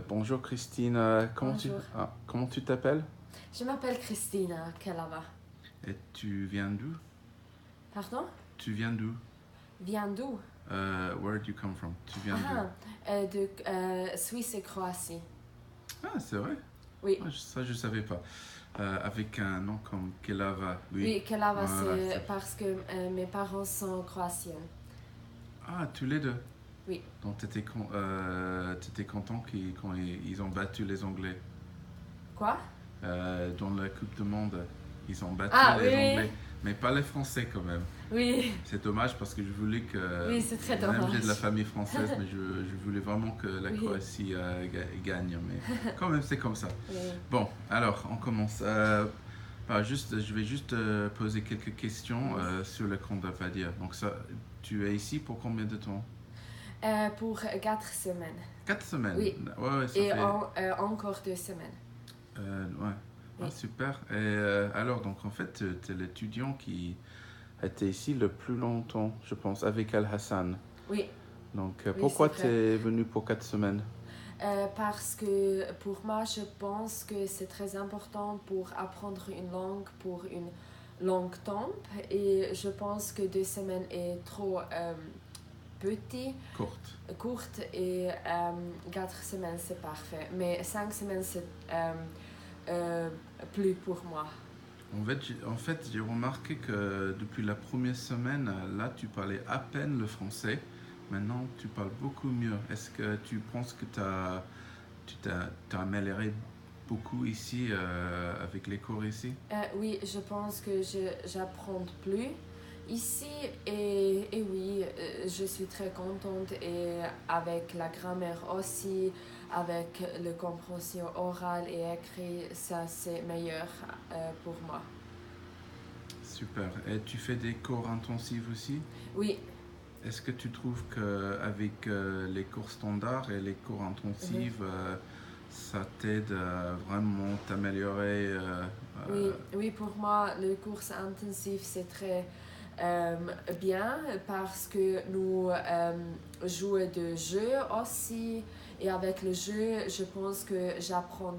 Bonjour Christine, Bonjour. comment tu t'appelles? Je m'appelle Christina Kelava. Et tu viens d'où? Pardon? Tu viens d'où? Viens d'où? Where do you come from? Tu viens d'où? Ah, de Suisse et Croatie. Ah, c'est vrai? Oui. Ah, ça, je savais pas. Avec un nom comme Kelava, oui. Oui, Kelava, Voilà, c'est parce que mes parents sont croatiens. Ah, tous les deux. Oui. Donc, t'étais content quand ils ont battu les Anglais. Quoi? Dans la Coupe du Monde, ils ont battu Ah, les oui, Anglais. Mais pas les Français quand même. oui. C'est dommage parce que je voulais que, Oui, c'est très même j'ai de la dommage. famille française, mais je voulais vraiment que la Oui. Croatie gagne. Mais quand même, c'est comme ça. Oui. Bon, alors, on commence. Je vais juste poser quelques questions Oui. sur le compte d'Apadia. Donc, ça, tu es ici pour combien de temps? Pour 4 semaines. 4 semaines. Oui. Ouais, ouais, ça Et fait. encore 2 semaines. Ouais. Ah, Oui. super. Et alors, donc, en fait, tu es l'étudiant qui était ici le plus longtemps, je pense, avec Al-Hassan. Oui. Donc, Oui, c'est pourquoi tu vrai. es venu pour 4 semaines? Parce que pour moi, je pense que c'est très important pour apprendre une langue pour une longue temps. Et je pense que 2 semaines est trop petit, Courte. courte, et 4 semaines c'est parfait. Mais 5 semaines c'est euh, plus pour moi. En fait, j'ai remarqué que depuis la première semaine, là, tu parlais à peine le français. Maintenant, tu parles beaucoup mieux. Est-ce que tu penses que t'as amélioré beaucoup ici avec les cours ici? Oui, je pense que j'apprends plus ici, et oui, je suis très contente, et avec la grammaire aussi, avec la compréhension orale et écrite, ça c'est meilleur pour moi. Super. Et tu fais des cours intensifs aussi? Oui. Est-ce que tu trouves qu'avec les cours standards et les cours Mhm. intensifs, ça t'aide à vraiment t'améliorer Oui, oui, pour moi, le cours intensif c'est très euh, bien parce que nous jouons de jeux aussi, et avec le jeu, je pense que j'apprends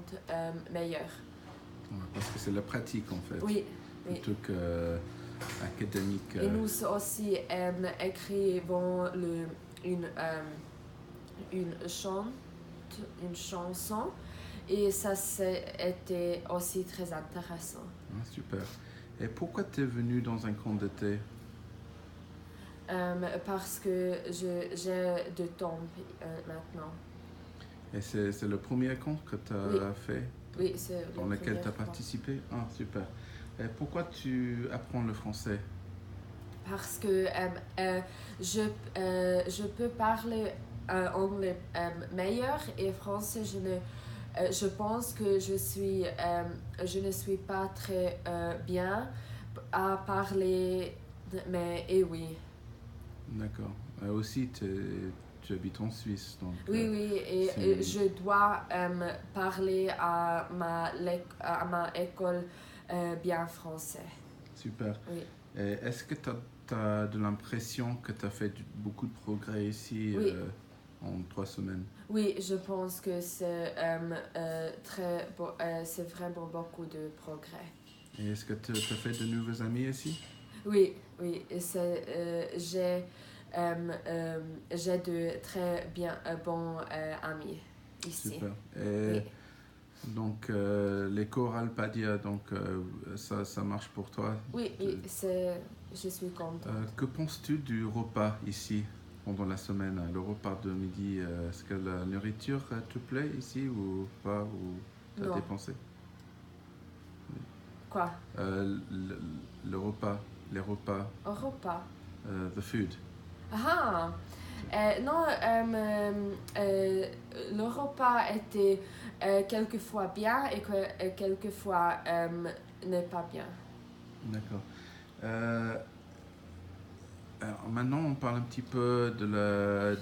meilleur. ouais, parce que c'est la pratique en fait, Oui, oui. plutôt que académique. Et nous aussi écrivons une, chante, une chanson, et ça c'était aussi très intéressant. Ah, super. Et pourquoi tu es venu dans un camp d'été? Parce que j'ai de temps maintenant. Et c'est le premier camp que tu Oui, as fait, oui, c'est le dans lequel premier tu as fois. participé? Ah, super. Et pourquoi tu apprends le français? Parce que je peux parler anglais meilleur, et français, je pense que je ne suis pas très bien à parler, mais et oui. D'accord. Aussi, tu habites en Suisse, donc Oui, oui, et c'est je dois parler à ma école bien français. super. Oui, Et est-ce que tu as de l'impression que tu as fait beaucoup de progrès ici oui, en 3 semaines? oui, je pense que c'est vraiment beaucoup de progrès. Et est-ce que tu as fait de nouveaux amis ici? Oui, oui, et j'ai de très bien bons amis ici. Super. Et Oui, donc, les chorales Padia, donc ça marche pour toi? oui, Te- oui, je suis contente. Que penses-tu du repas ici pendant la semaine, le repas de midi? Est-ce que la nourriture te plaît ici ou pas? Ou t'as Non, dépensé? quoi? Le repas, les repas, Au repas? the food. Ah, non, le repas était quelquefois bien, et quelquefois n'est pas bien. D'accord. Euh, alors maintenant, on parle un petit peu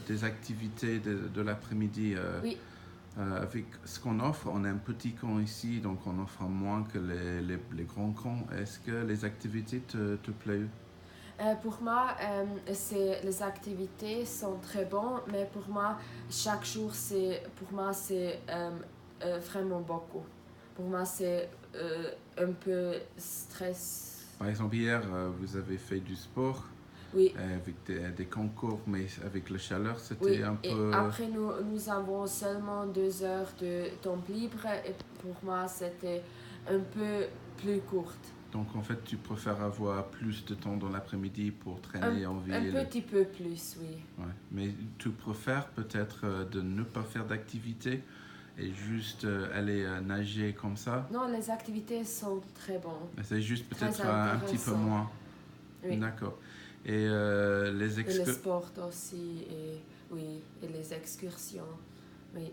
des activités de l'après-midi. Oui, Avec ce qu'on offre, on a un petit camp ici, donc on offre moins que les grands camps. Est-ce que les activités te plaisent? Pour moi, les activités sont très bonnes, mais pour moi, chaque jour, c'est vraiment beaucoup. Pour moi, c'est un peu stress. Par exemple, hier, vous avez fait du sport Oui, avec des concours, mais avec la chaleur, c'était oui. un Et peu... après, nous avons seulement 2 heures de temps libre et pour moi, c'était un peu plus courte. Donc en fait, tu préfères avoir plus de temps dans l'après-midi pour Un, traîner en un ville. petit peu plus, oui. Ouais. Mais tu préfères peut-être de ne pas faire d'activité et juste aller nager comme ça. Non, les activités sont très bonnes, C'est juste très peut-être un petit peu intéressantes. moins. Oui. D'accord. Et les Et le excursions. sport aussi, et oui, et les excursions. Oui.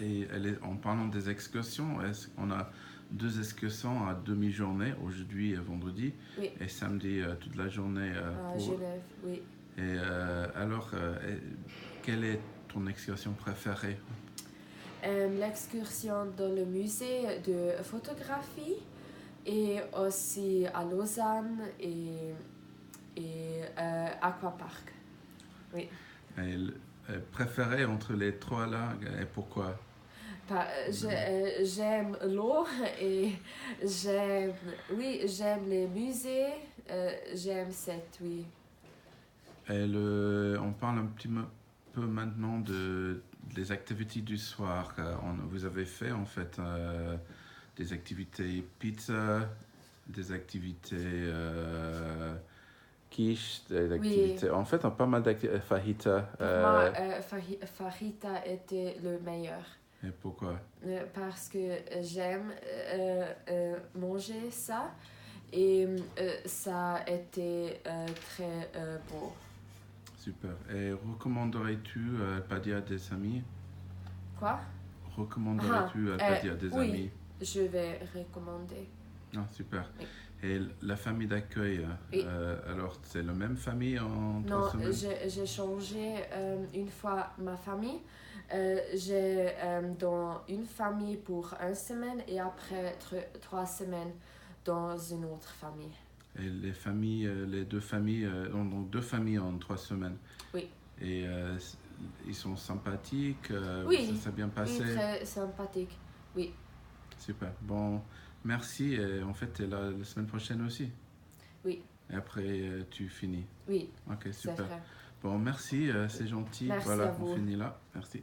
Et en parlant des excursions, on a 2 excursions à demi-journée, aujourd'hui et vendredi, Oui, et samedi toute la journée à pour... Genève, oui. Et alors, quelle est ton excursion préférée? L'excursion dans le musée de photographie et aussi à Lausanne et Aquapark. Oui. Et préférée entre les trois là, et pourquoi? J'aime l'eau et j'aime, oui, j'aime les musées, j'aime cette, oui. Et on parle un petit peu maintenant des activités du soir. Vous avez fait en fait des activités pizza, des activités quiche, des Oui, activités. En fait, on a pas mal d'activités. Fajita. pour moi, Fajita était le meilleur. Et pourquoi? Parce que j'aime manger ça et ça a été très beau. Super. Et recommanderais-tu Padia à des amis? Quoi? Recommanderais-tu Padia à des Oui, amis? je vais recommander. Ah, super. Oui. Et la famille d'accueil, Oui. alors c'est la même famille en Non, 3 semaines? j'ai changé une fois ma famille. J'ai dans une famille pour 1 semaine et après 3 semaines dans une autre famille. Et les familles, les deux familles, donc 2 familles en 3 semaines. Oui. Et ils sont sympathiques, Oui, ça s'est bien oui, passé. très sympathique. Oui, Super. Bon, merci. Et en fait, tu es là la semaine prochaine aussi. oui, Et après, tu finis. oui, Ok, c'est super. vrai. Bon, merci, c'est gentil. Merci à Voilà, on vous. finit là. Merci.